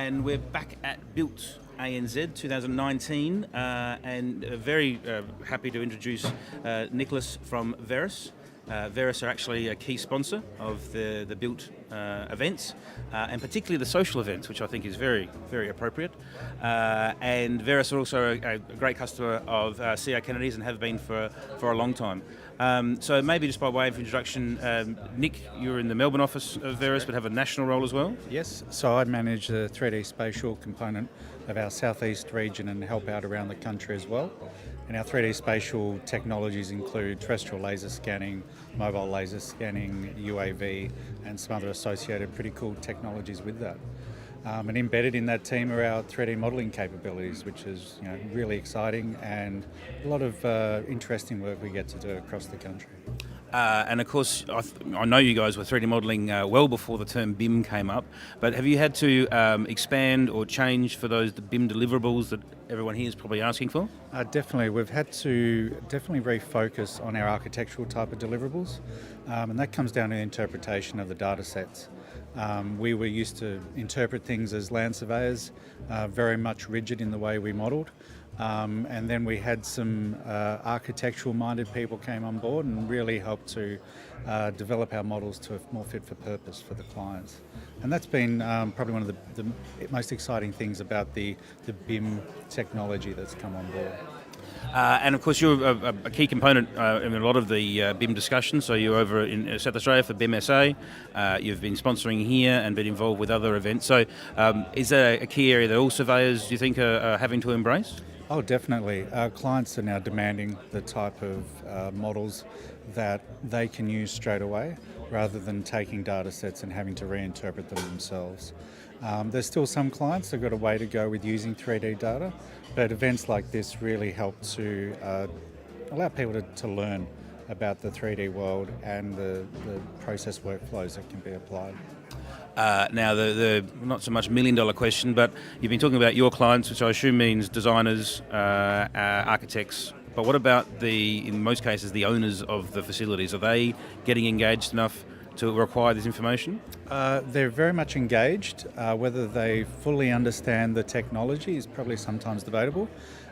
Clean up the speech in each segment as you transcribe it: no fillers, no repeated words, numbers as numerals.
and we're back at BiLT ANZ 2019, and very happy to introduce Nicholas from Veris. Veris are actually a key sponsor of the BiLT events, and particularly the social events, which I think is very, very appropriate. And Veris are also a great customer of CR Kennedy's and have been for a long time. So maybe just by way of introduction, Nick, you're in the Melbourne office of Veris, but have a national role as well? Yes, so I manage the 3D spatial component of our southeast region and help out around the country as well. And our 3D spatial technologies include terrestrial laser scanning, mobile laser scanning, UAV, and some other associated pretty cool technologies with that. And embedded in that team are our 3D modelling capabilities, which is really exciting, and a lot of interesting work we get to do across the country. And of course, I know you guys were 3D modelling well before the term BIM came up, but have you had to expand or change for the BIM deliverables that everyone here is probably asking for? Definitely. We've had to refocus on our architectural type of deliverables, and that comes down to the interpretation of the data sets. We were used to interpret things as land surveyors, very much rigid in the way we modelled. And then we had some architectural-minded people came on board and really helped to develop our models to a more fit for purpose for the clients. And that's been probably one of the most exciting things about the BIM technology that's come on board. And of course, you're a key component in a lot of the BIM discussions. So you're over in South Australia for BIM SA. You've been sponsoring here and been involved with other events. So is that a key area that all surveyors, do you think, are having to embrace? Oh, definitely. Our clients are now demanding the type of models that they can use straight away, rather than taking data sets and having to reinterpret them themselves. There's still some clients that have got a way to go with using 3D data, but events like this really help to allow people to learn about the 3D world and the process workflows that can be applied. Now, the not so much million-dollar question, but you've been talking about your clients, which I assume means designers, architects. But what about in most cases, the owners of the facilities? Are they getting engaged enough to require this information? They're very much engaged. Whether they fully understand the technology is probably sometimes debatable.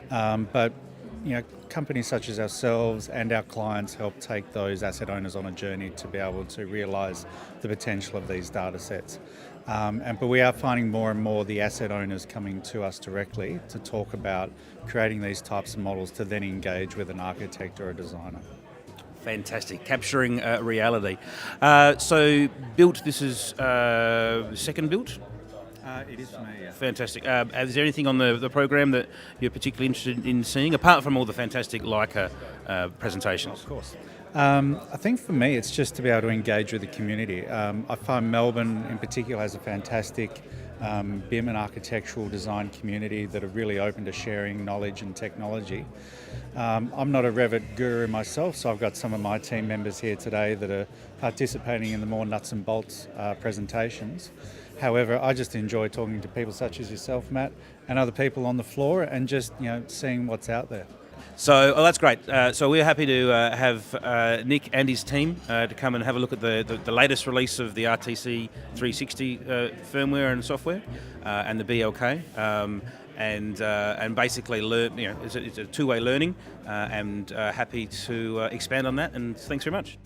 But companies such as ourselves and our clients help take those asset owners on a journey to be able to realise the potential of these data sets. But we are finding more and more the asset owners coming to us directly to talk about creating these types of models to then engage with an architect or a designer. Fantastic, capturing reality. So BiLT, this is second BiLT? It is for me, yeah. Fantastic. Is there anything on the program that you're particularly interested in seeing, apart from all the fantastic Leica presentations? Of course. I think for me it's just to be able to engage with the community. I find Melbourne in particular has a fantastic BIM and architectural design community that are really open to sharing knowledge and technology. I'm not a Revit guru myself, so I've got some of my team members here today that are participating in the more nuts and bolts presentations. However, I just enjoy talking to people such as yourself, Matt, and other people on the floor, and just seeing what's out there. So that's great. So we're happy to have Nick and his team to come and have a look at the latest release of the RTC 360 firmware and software and the BLK, and basically learn. It's a two-way learning, and happy to expand on that. And thanks very much.